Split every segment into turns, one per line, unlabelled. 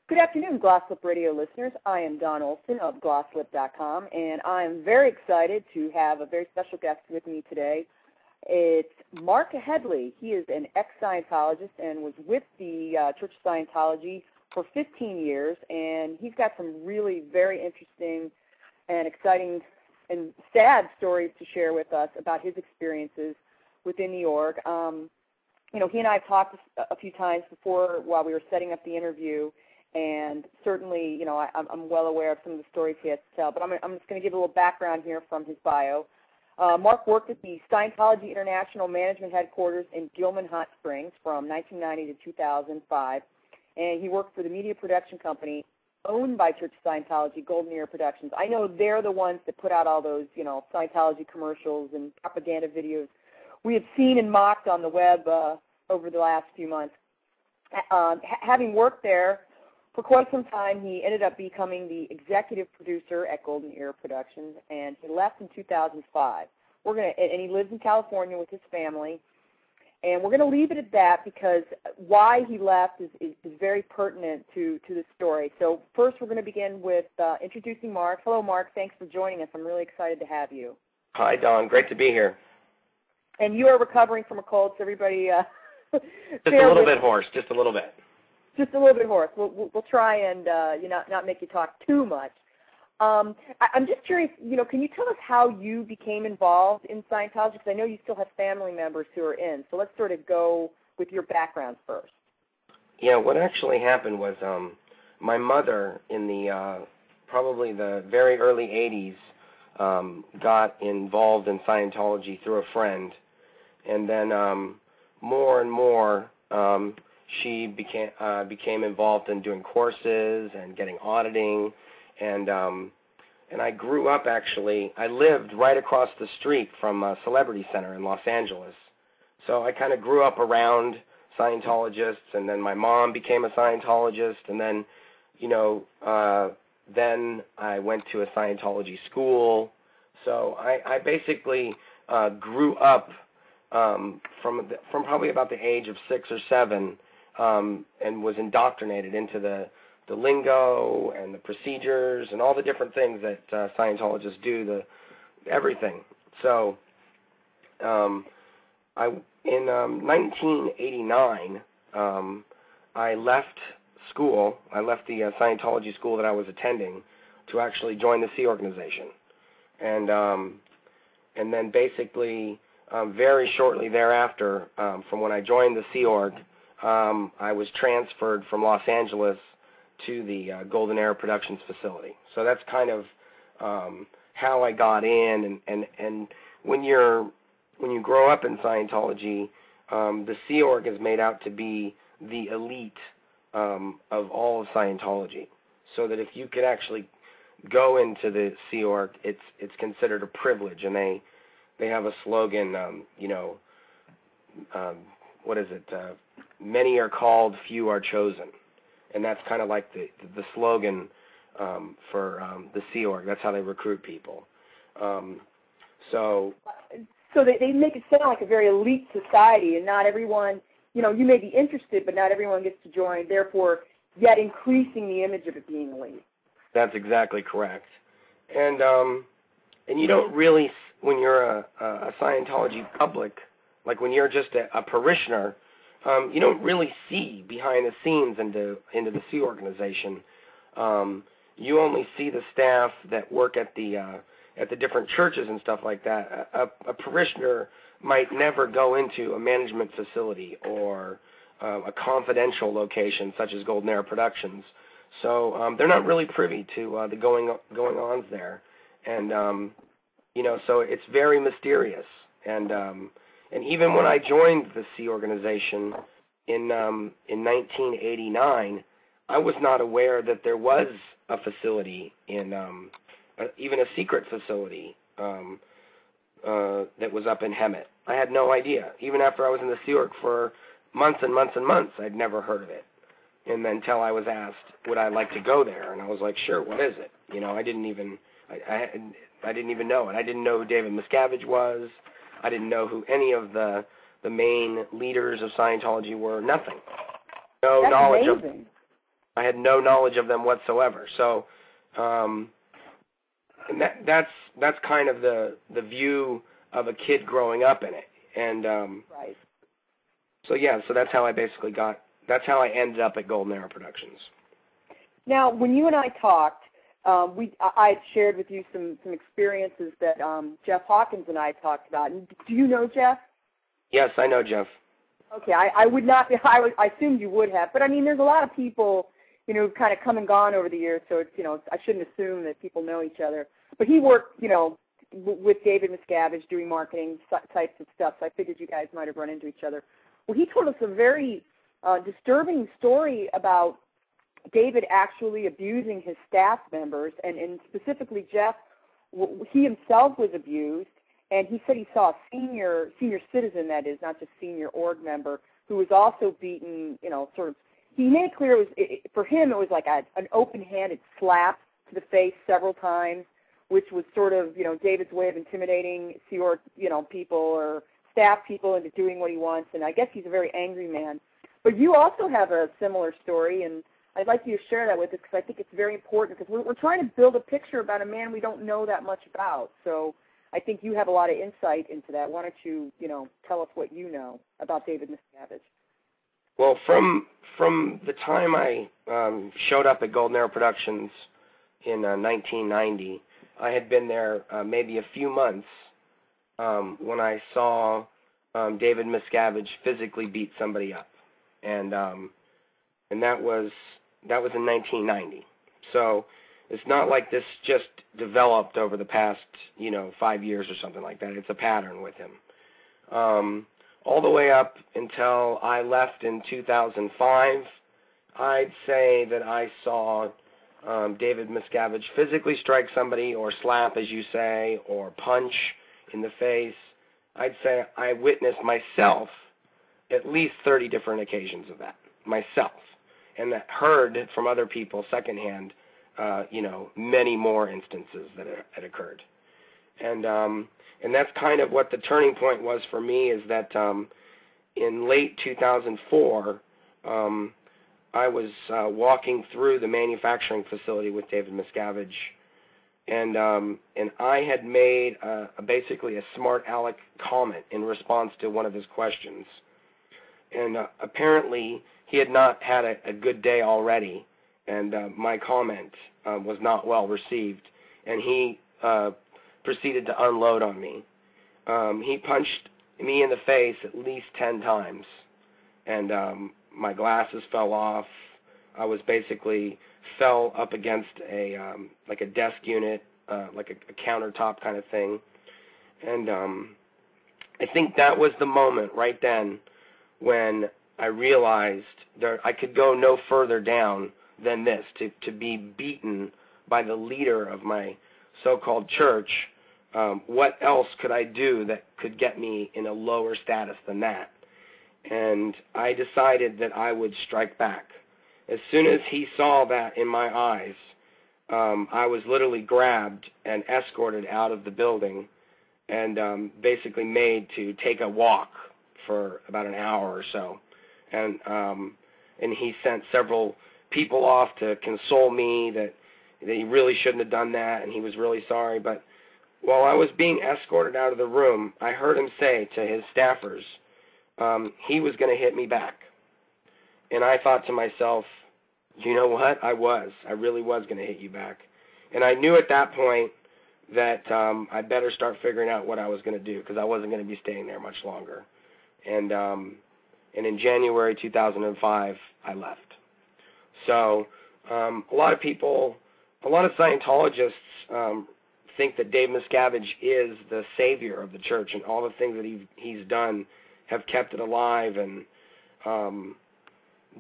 Good afternoon, Glosslip Radio listeners. I am Dawn Olson of glosslip.com, and I am very excited to have a very special guest with me today. It's Marc Headley. He is an ex-Scientologist and was with the Church of Scientology for 15 years, and he's got some really very interesting and exciting and sad stories to share with us about his experiences within the org. He and I have talked a few times before while we were setting up the interview, and certainly, I'm well aware of some of the stories he has to tell, but I'm just going to give a little background here from his bio. Marc worked at the Scientology International Management Headquarters in Gilman Hot Springs from 1990 to 2005, and he worked for the media production company owned by Church of Scientology, Golden Era Productions. I know they're the ones that put out all those, Scientology commercials and propaganda videos we have seen and mocked on the web over the last few months. Having worked there for quite some time, he ended up becoming the executive producer at Golden Era Productions, and he left in 2005. And he lives in California with his family, and we're going to leave it at that because why he left is very pertinent to the story. So first, we're going to begin with introducing Marc. Hello, Marc. Thanks for joining us. I'm really excited to have you.
Hi, Dawn. Great to be here.
And you are recovering from a cold, so everybody.
Just a little bit hoarse. Just a little bit.
Just a little bit hoarse. We'll try and not make you talk too much. I'm just curious, can you tell us how you became involved in Scientology? Because I know you still have family members who are in. So let's sort of go with your background first.
Yeah, what actually happened was my mother in the probably the very early 80s got involved in Scientology through a friend. And then more and more she became involved in doing courses and getting auditing, and I grew up actually. I lived right across the street from a Celebrity Center in Los Angeles, so I kind of grew up around Scientologists. And then my mom became a Scientologist, and then then I went to a Scientology school. So I basically grew up from probably about the age of 6 or 7. And was indoctrinated into the lingo and the procedures and all the different things that Scientologists do, everything. So in 1989, I left school. I left the Scientology school that I was attending to actually join the Sea Organization. And then basically very shortly thereafter, from when I joined the Sea Org, I was transferred from Los Angeles to the Golden Era Productions facility. So that's kind of how I got in. And when you grow up in Scientology, the Sea Org is made out to be the elite of all of Scientology. So that if you could actually go into the Sea Org, it's considered a privilege. And they have a slogan, what is it? Many are called, few are chosen, and that's kind of like the slogan for the Sea Org. That's how they recruit people. So
they make it sound like a very elite society, and not everyone. You may be interested, but not everyone gets to join. Therefore, yet increasing the image of it being elite. That's
exactly correct. And you don't really, when you're a Scientology public, like when you're just a parishioner, you don't really see behind the scenes into the Sea Organization. You only see the staff that work at the different churches and stuff like that. A parishioner might never go into a management facility or a confidential location such as Golden Era Productions. So they're not really privy to the going-ons there, and so it's very mysterious. And even when I joined the Sea Organization in 1989, I was not aware that there was a facility even a secret facility that was up in Hemet. I had no idea. Even after I was in the Sea Org for months and months and months, I'd never heard of it. And then until I was asked, would I like to go there? And I was like, sure, what is it? I didn't even know it. I didn't know who David Miscavige was. I didn't know who any of the main leaders of Scientology were. Nothing. No
That's
knowledge
amazing.
I had no knowledge of them whatsoever. So, and that's kind of the view of a kid growing up in it. And
right.
So that's how I that's how I ended up at Golden Arrow Productions.
Now, when you and I talked, I had shared with you some experiences that Jeff Hawkins and I talked about. And do you know Jeff?
Yes, I know Jeff.
Okay, I would not be. I assumed you would have, but I mean, there's a lot of people, who've kind of come and gone over the years, so it's, I shouldn't assume that people know each other. But he worked, with David Miscavige doing marketing types of stuff, so I figured you guys might have run into each other. Well, he told us a very disturbing story about David actually abusing his staff members, and specifically Jeff, he himself was abused, and he said he saw a senior citizen, that is, not just senior org member, who was also beaten, sort of, he made it clear for him it was like an open-handed slap to the face several times, which was sort of, David's way of intimidating Sea Org, people or staff people into doing what he wants, and I guess he's a very angry man. But you also have a similar story, and I'd like you to share that with us because I think it's very important because we're trying to build a picture about a man we don't know that much about. So I think you have a lot of insight into that. Why don't you, tell us what you know about David Miscavige?
Well, from the time I showed up at Golden Arrow Productions in 1990, I had been there maybe a few months when I saw David Miscavige physically beat somebody up, and that was in 1990. So it's not like this just developed over the past 5 years or something like that. It's a pattern with him. All the way up until I left in 2005, I'd say that I saw David Miscavige physically strike somebody or slap, as you say, or punch in the face. I'd say I witnessed myself at least 30 different occasions of that, myself, and that heard from other people secondhand, many more instances that had occurred. And that's kind of what the turning point was for me, is that in late 2004, I was walking through the manufacturing facility with David Miscavige, and I had made basically a smart aleck comment in response to one of his questions. And apparently he had not had a good day already, and my comment was not well received, and he proceeded to unload on me. He punched me in the face at least 10 times, and my glasses fell off. I was basically fell up against a like a desk unit, like a countertop kind of thing. And I think that was the moment right then when I realized that I could go no further down than this, to be beaten by the leader of my so-called church. What else could I do that could get me in a lower status than that? And I decided that I would strike back. As soon as he saw that in my eyes, I was literally grabbed and escorted out of the building and basically made to take a walk for about an hour or so. And he sent several people off to console me that he really shouldn't have done that, and he was really sorry. But while I was being escorted out of the room, I heard him say to his staffers, he was going to hit me back. And I thought to myself, you know what? I really was going to hit you back. And I knew at that point that I better start figuring out what I was going to do, because I wasn't going to be staying there much longer. And in January 2005, I left. So a lot of Scientologists think that Dave Miscavige is the savior of the church, and all the things that he's done have kept it alive, and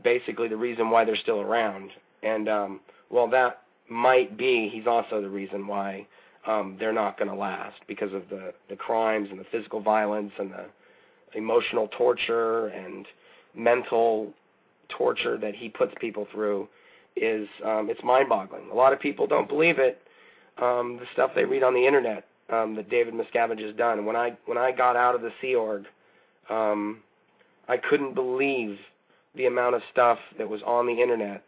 basically the reason why they're still around. And while that might be, he's also the reason why they're not going to last, because of the crimes and the physical violence and the emotional torture and mental torture that he puts people through. It's mind-boggling. A lot of people don't believe it, the stuff they read on the internet that David Miscavige has done. When I got out of the Sea Org, I couldn't believe the amount of stuff that was on the internet